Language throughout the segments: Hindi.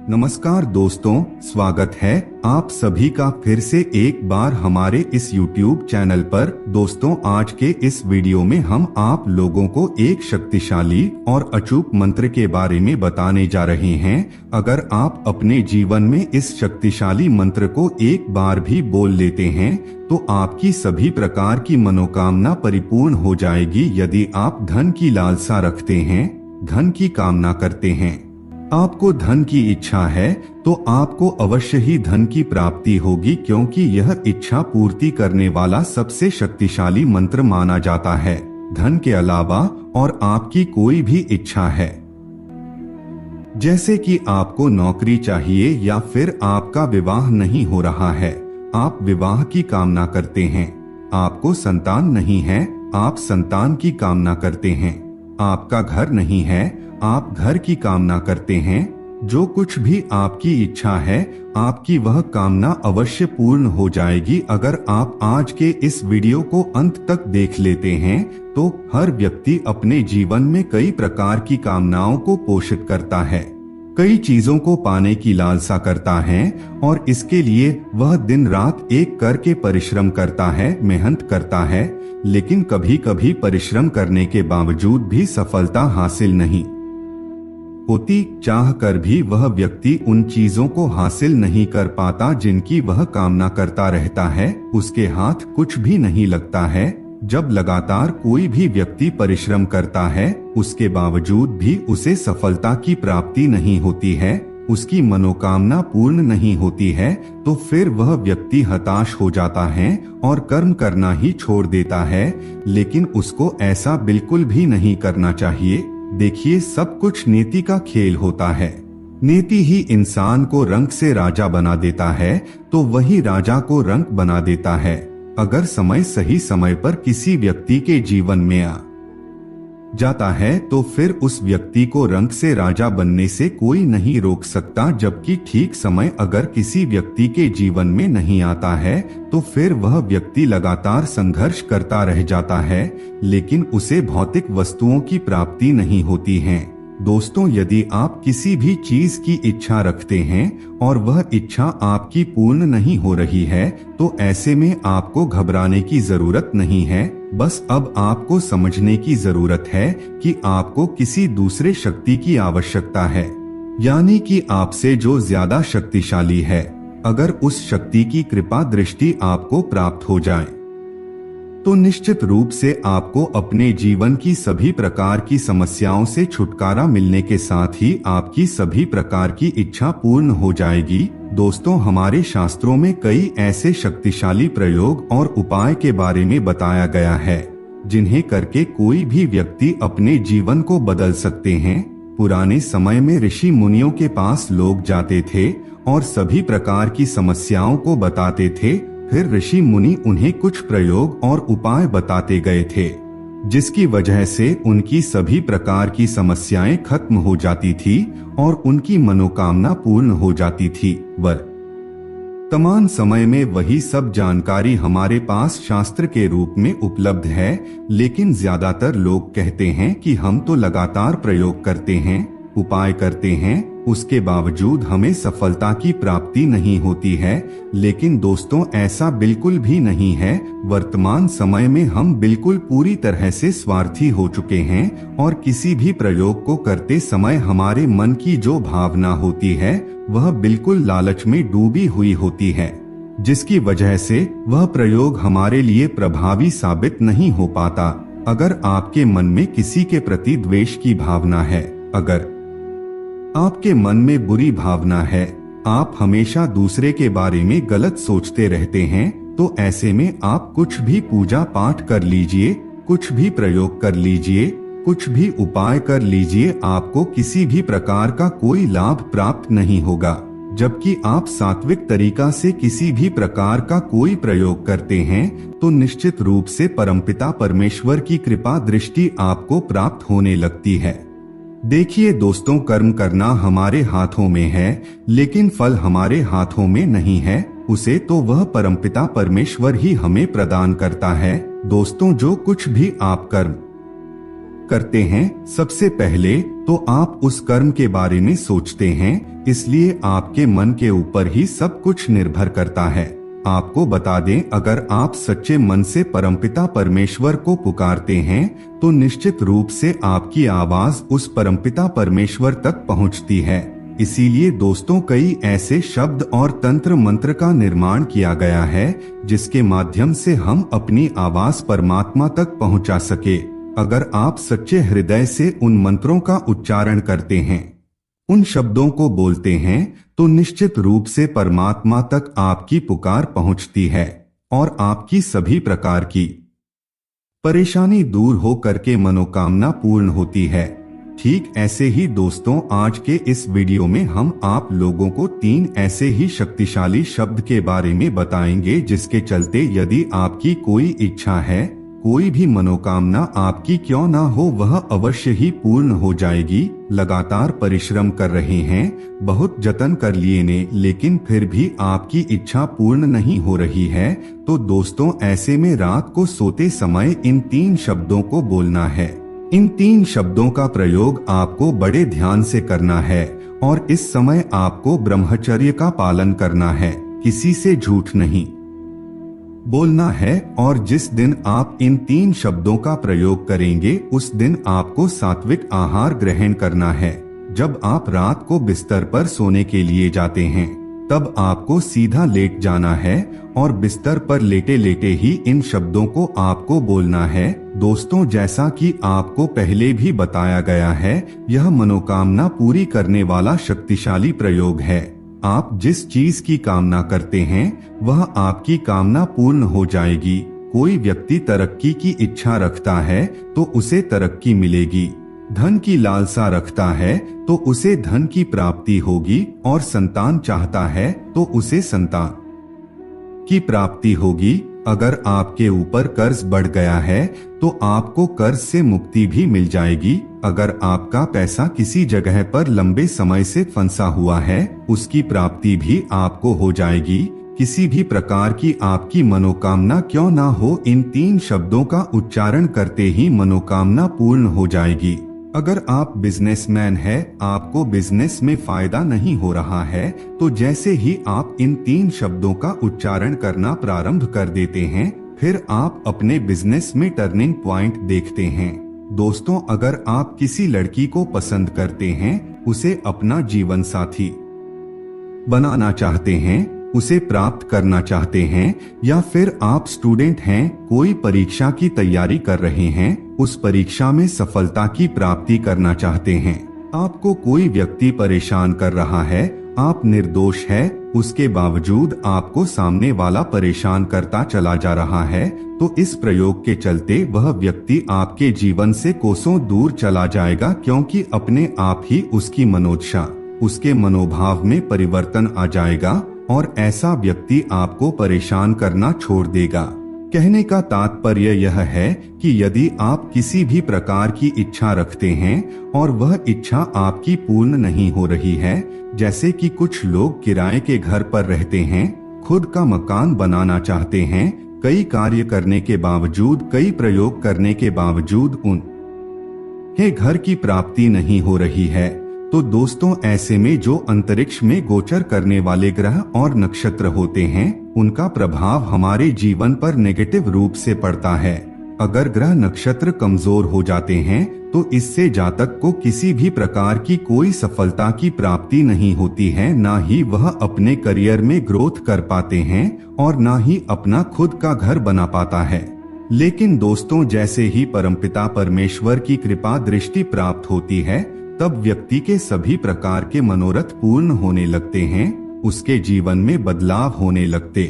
नमस्कार दोस्तों, स्वागत है आप सभी का फिर से एक बार हमारे इस YouTube चैनल पर। दोस्तों, आज के इस वीडियो में हम आप लोगों को एक शक्तिशाली और अचूक मंत्र के बारे में बताने जा रहे हैं। अगर आप अपने जीवन में इस शक्तिशाली मंत्र को एक बार भी बोल लेते हैं तो आपकी सभी प्रकार की मनोकामना परिपूर्ण हो जाएगी। यदि आप धन की लालसा रखते हैं, धन की कामना करते हैं, आपको धन की इच्छा है, तो आपको अवश्य ही धन की प्राप्ति होगी, क्योंकि यह इच्छा पूर्ति करने वाला सबसे शक्तिशाली मंत्र माना जाता है। धन के अलावा और आपकी कोई भी इच्छा है, जैसे कि आपको नौकरी चाहिए या फिर आपका विवाह नहीं हो रहा है, आप विवाह की कामना करते हैं, आपको संतान नहीं है, आप संतान की कामना करते हैं, आपका घर नहीं है, आप घर की कामना करते हैं। जो कुछ भी आपकी इच्छा है, आपकी वह कामना अवश्य पूर्ण हो जाएगी। अगर आप आज के इस वीडियो को अंत तक देख लेते हैं तो हर व्यक्ति अपने जीवन में कई प्रकार की कामनाओं को पोषित करता है, कई चीजों को पाने की लालसा करता है और इसके लिए वह दिन रात एक करके परिश्रम करता है, मेहनत करता है, लेकिन कभी कभी परिश्रम करने के बावजूद भी सफलता हासिल नहीं होती। चाह कर भी वह व्यक्ति उन चीजों को हासिल नहीं कर पाता जिनकी वह कामना करता रहता है, उसके हाथ कुछ भी नहीं लगता है। जब लगातार कोई भी व्यक्ति परिश्रम करता है, उसके बावजूद भी उसे सफलता की प्राप्ति नहीं होती है, उसकी मनोकामना पूर्ण नहीं होती है, तो फिर वह व्यक्ति हताश हो जाता है और कर्म करना ही छोड़ देता है। लेकिन उसको ऐसा बिल्कुल भी नहीं करना चाहिए। देखिए, सब कुछ नीति का खेल होता है। नीति ही इंसान को रंक से राजा बना देता है, तो वही राजा को रंक बना देता है। अगर समय सही समय पर किसी व्यक्ति के जीवन में आ जाता है तो फिर उस व्यक्ति को रंक से राजा बनने से कोई नहीं रोक सकता। जबकि ठीक समय अगर किसी व्यक्ति के जीवन में नहीं आता है तो फिर वह व्यक्ति लगातार संघर्ष करता रह जाता है, लेकिन उसे भौतिक वस्तुओं की प्राप्ति नहीं होती है। दोस्तों, यदि आप किसी भी चीज की इच्छा रखते हैं और वह इच्छा आपकी पूर्ण नहीं हो रही है, तो ऐसे में आपको घबराने की जरूरत नहीं है। बस अब आपको समझने की जरूरत है कि आपको किसी दूसरे शक्ति की आवश्यकता है, यानी कि आपसे जो ज्यादा शक्तिशाली है। अगर उस शक्ति की कृपा दृष्टि आपको प्राप्त हो जाए तो निश्चित रूप से आपको अपने जीवन की सभी प्रकार की समस्याओं से छुटकारा मिलने के साथ ही आपकी सभी प्रकार की इच्छा पूर्ण हो जाएगी। दोस्तों, हमारे शास्त्रों में कई ऐसे शक्तिशाली प्रयोग और उपाय के बारे में बताया गया है, जिन्हें करके कोई भी व्यक्ति अपने जीवन को बदल सकते हैं। पुराने समय में ऋषि मुनियों के पास लोग जाते थे और सभी प्रकार की समस्याओं को बताते थे। फिर ऋषि मुनि उन्हें कुछ प्रयोग और उपाय बताते गए थे, जिसकी वजह से उनकी सभी प्रकार की समस्याएं खत्म हो जाती थी और उनकी मनोकामना पूर्ण हो जाती थी। वर्तमान समय में वही सब जानकारी हमारे पास शास्त्र के रूप में उपलब्ध है, लेकिन ज्यादातर लोग कहते हैं कि हम तो लगातार प्रयोग करते हैं, उपाय करते हैं, उसके बावजूद हमें सफलता की प्राप्ति नहीं होती है। लेकिन दोस्तों, ऐसा बिल्कुल भी नहीं है। वर्तमान समय में हम बिल्कुल पूरी तरह से स्वार्थी हो चुके हैं और किसी भी प्रयोग को करते समय हमारे मन की जो भावना होती है वह बिल्कुल लालच में डूबी हुई होती है, जिसकी वजह से वह प्रयोग हमारे लिए प्रभावी साबित नहीं हो पाता। अगर आपके मन में किसी के प्रति द्वेष की भावना है, अगर आपके मन में बुरी भावना है, आप हमेशा दूसरे के बारे में गलत सोचते रहते हैं, तो ऐसे में आप कुछ भी पूजा पाठ कर लीजिए, कुछ भी प्रयोग कर लीजिए, कुछ भी उपाय कर लीजिए, आपको किसी भी प्रकार का कोई लाभ प्राप्त नहीं होगा। जबकि आप सात्विक तरीका से किसी भी प्रकार का कोई प्रयोग करते हैं तो निश्चित रूप से परमपिता परमेश्वर की कृपा दृष्टि आपको प्राप्त होने लगती है। देखिए दोस्तों, कर्म करना हमारे हाथों में है, लेकिन फल हमारे हाथों में नहीं है। उसे तो वह परमपिता परमेश्वर ही हमें प्रदान करता है। दोस्तों, जो कुछ भी आप कर्म करते हैं, सबसे पहले तो आप उस कर्म के बारे में सोचते हैं, इसलिए आपके मन के ऊपर ही सब कुछ निर्भर करता है। आपको बता दें, अगर आप सच्चे मन से परमपिता परमेश्वर को पुकारते हैं तो निश्चित रूप से आपकी आवाज उस परमपिता परमेश्वर तक पहुंचती है। इसीलिए दोस्तों, कई ऐसे शब्द और तंत्र मंत्र का निर्माण किया गया है जिसके माध्यम से हम अपनी आवाज परमात्मा तक पहुंचा सके। अगर आप सच्चे हृदय से उन मंत्रों का उच्चारण करते हैं, उन शब्दों को बोलते हैं, तो निश्चित रूप से परमात्मा तक आपकी पुकार पहुंचती है और आपकी सभी प्रकार की परेशानी दूर हो करके मनोकामना पूर्ण होती है। ठीक ऐसे ही दोस्तों, आज के इस वीडियो में हम आप लोगों को 3 ऐसे ही शक्तिशाली शब्द के बारे में बताएंगे जिसके चलते यदि आपकी कोई इच्छा है, कोई भी मनोकामना आपकी क्यों ना हो, वह अवश्य ही पूर्ण हो जाएगी। लगातार परिश्रम कर रहे हैं, बहुत जतन कर लिए ने, लेकिन फिर भी आपकी इच्छा पूर्ण नहीं हो रही है, तो दोस्तों ऐसे में रात को सोते समय इन 3 शब्दों को बोलना है। इन 3 शब्दों का प्रयोग आपको बड़े ध्यान से करना है और इस समय आपको ब्रह्मचर्य का पालन करना है, किसी से झूठ नहीं बोलना है। और जिस दिन आप इन 3 शब्दों का प्रयोग करेंगे उस दिन आपको सात्विक आहार ग्रहण करना है। जब आप रात को बिस्तर पर सोने के लिए जाते हैं तब आपको सीधा लेट जाना है और बिस्तर पर लेटे लेटे ही इन शब्दों को आपको बोलना है। दोस्तों, जैसा कि आपको पहले भी बताया गया है, यह मनोकामना पूरी करने वाला शक्तिशाली प्रयोग है। आप जिस चीज की कामना करते हैं वह आपकी कामना पूर्ण हो जाएगी। कोई व्यक्ति तरक्की की इच्छा रखता है तो उसे तरक्की मिलेगी, धन की लालसा रखता है तो उसे धन की प्राप्ति होगी, और संतान चाहता है तो उसे संतान की प्राप्ति होगी। अगर आपके ऊपर कर्ज बढ़ गया है तो आपको कर्ज से मुक्ति भी मिल जाएगी। अगर आपका पैसा किसी जगह पर लंबे समय से फंसा हुआ है, उसकी प्राप्ति भी आपको हो जाएगी। किसी भी प्रकार की आपकी मनोकामना क्यों ना हो, इन 3 शब्दों का उच्चारण करते ही मनोकामना पूर्ण हो जाएगी। अगर आप बिजनेसमैन हैं, आपको बिजनेस में फायदा नहीं हो रहा है, तो जैसे ही आप इन 3 शब्दों का उच्चारण करना प्रारंभ कर देते हैं, फिर आप अपने बिजनेस में टर्निंग पॉइंट देखते हैं। दोस्तों, अगर आप किसी लड़की को पसंद करते हैं, उसे अपना जीवन साथी बनाना चाहते हैं, उसे प्राप्त करना चाहते हैं, या फिर आप स्टूडेंट हैं, कोई परीक्षा की तैयारी कर रहे हैं, उस परीक्षा में सफलता की प्राप्ति करना चाहते हैं, आपको कोई व्यक्ति परेशान कर रहा है, आप निर्दोष है, उसके बावजूद आपको सामने वाला परेशान करता चला जा रहा है, तो इस प्रयोग के चलते वह व्यक्ति आपके जीवन से कोसों दूर चला जाएगा, क्योंकि अपने आप ही उसकी मनोदशा, उसके मनोभाव में परिवर्तन आ जाएगा और ऐसा व्यक्ति आपको परेशान करना छोड़ देगा। कहने का तात्पर्य यह है कि यदि आप किसी भी प्रकार की इच्छा रखते हैं और वह इच्छा आपकी पूर्ण नहीं हो रही है, जैसे कि कुछ लोग किराए के घर पर रहते हैं, खुद का मकान बनाना चाहते हैं, कई कार्य करने के बावजूद, कई प्रयोग करने के बावजूद उनके घर की प्राप्ति नहीं हो रही है, तो दोस्तों ऐसे में जो अंतरिक्ष में गोचर करने वाले ग्रह और नक्षत्र होते हैं, उनका प्रभाव हमारे जीवन पर नेगेटिव रूप से पड़ता है। अगर ग्रह नक्षत्र कमजोर हो जाते हैं तो इससे जातक को किसी भी प्रकार की कोई सफलता की प्राप्ति नहीं होती है, ना ही वह अपने करियर में ग्रोथ कर पाते हैं और ना ही अपना खुद का घर बना पाता है। लेकिन दोस्तों, जैसे ही परमपिता परमेश्वर की कृपा दृष्टि प्राप्त होती है, तब व्यक्ति के सभी प्रकार के मनोरथ पूर्ण होने लगते हैं, उसके जीवन में बदलाव होने लगते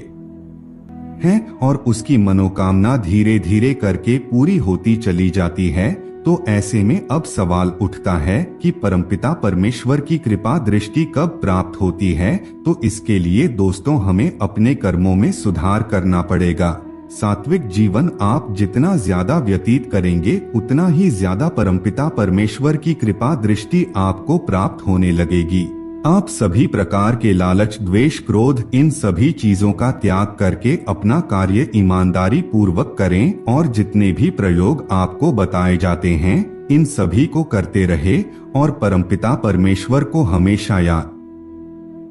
हैं और उसकी मनोकामना धीरे धीरे करके पूरी होती चली जाती है। तो ऐसे में अब सवाल उठता है कि परमपिता परमेश्वर की कृपा दृष्टि कब प्राप्त होती है? तो इसके लिए दोस्तों हमें अपने कर्मों में सुधार करना पड़ेगा। सात्विक जीवन आप जितना ज्यादा व्यतीत करेंगे, उतना ही ज्यादा परमपिता परमेश्वर की कृपा दृष्टि आपको प्राप्त होने लगेगी। आप सभी प्रकार के लालच, द्वेष, क्रोध, इन सभी चीजों का त्याग करके अपना कार्य ईमानदारी पूर्वक करें और जितने भी प्रयोग आपको बताए जाते हैं इन सभी को करते रहे और परमपिता परमेश्वर को हमेशा याद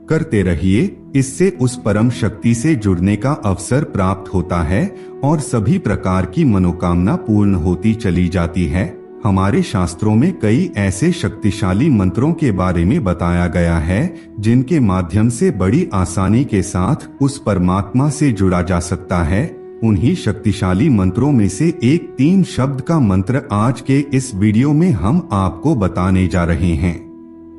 करते रहिए। इससे उस परम शक्ति से जुड़ने का अवसर प्राप्त होता है और सभी प्रकार की मनोकामना पूर्ण होती चली जाती है। हमारे शास्त्रों में कई ऐसे शक्तिशाली मंत्रों के बारे में बताया गया है जिनके माध्यम से बड़ी आसानी के साथ उस परमात्मा से जुड़ा जा सकता है। उन्हीं शक्तिशाली मंत्रों में से एक 3 शब्द का मंत्र आज के इस वीडियो में हम आपको बताने जा रहे हैं।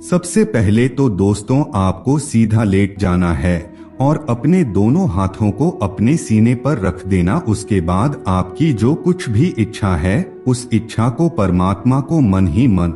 सबसे पहले तो दोस्तों आपको सीधा लेट जाना है और अपने दोनों हाथों को अपने सीने पर रख देना। उसके बाद आपकी जो कुछ भी इच्छा है उस इच्छा को परमात्मा को मन ही मन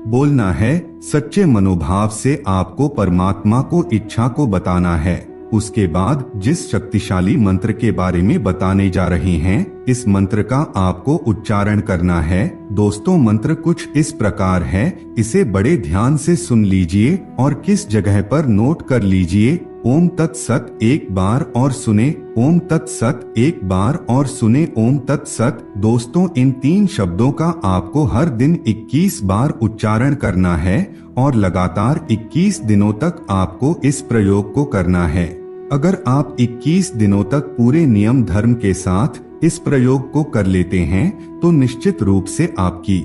बोलना है। सच्चे मनोभाव से आपको परमात्मा को इच्छा को बताना है। उसके बाद जिस शक्तिशाली मंत्र के बारे में बताने जा रहे हैं, इस मंत्र का आपको उच्चारण करना है। दोस्तों मंत्र कुछ इस प्रकार है, इसे बड़े ध्यान से सुन लीजिए और किस जगह पर नोट कर लीजिए। ओम तत्सत एक बार और सुने, ओम तत्सत एक बार और सुने, ओम तत्सत। दोस्तों इन 3 शब्दों का आपको हर दिन 21 बार उच्चारण करना है और लगातार 21 दिनों तक आपको इस प्रयोग को करना है। अगर आप 21 दिनों तक पूरे नियम धर्म के साथ इस प्रयोग को कर लेते हैं तो निश्चित रूप से आपकी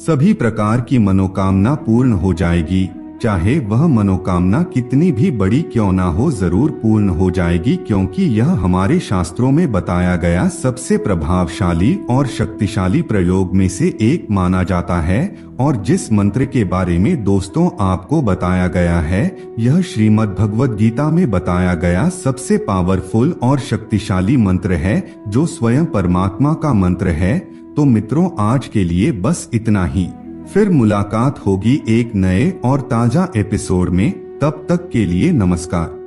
सभी प्रकार की मनोकामना पूर्ण हो जाएगी। चाहे वह मनोकामना कितनी भी बड़ी क्यों ना हो, जरूर पूर्ण हो जाएगी, क्योंकि यह हमारे शास्त्रों में बताया गया सबसे प्रभावशाली और शक्तिशाली प्रयोग में से एक माना जाता है। और जिस मंत्र के बारे में दोस्तों आपको बताया गया है, यह श्रीमद् भगवद गीता में बताया गया सबसे पावरफुल और शक्तिशाली मंत्र है, जो स्वयं परमात्मा का मंत्र है। तो मित्रों आज के लिए बस इतना ही। फिर मुलाकात होगी एक नए और ताजा एपिसोड में। तब तक के लिए नमस्कार।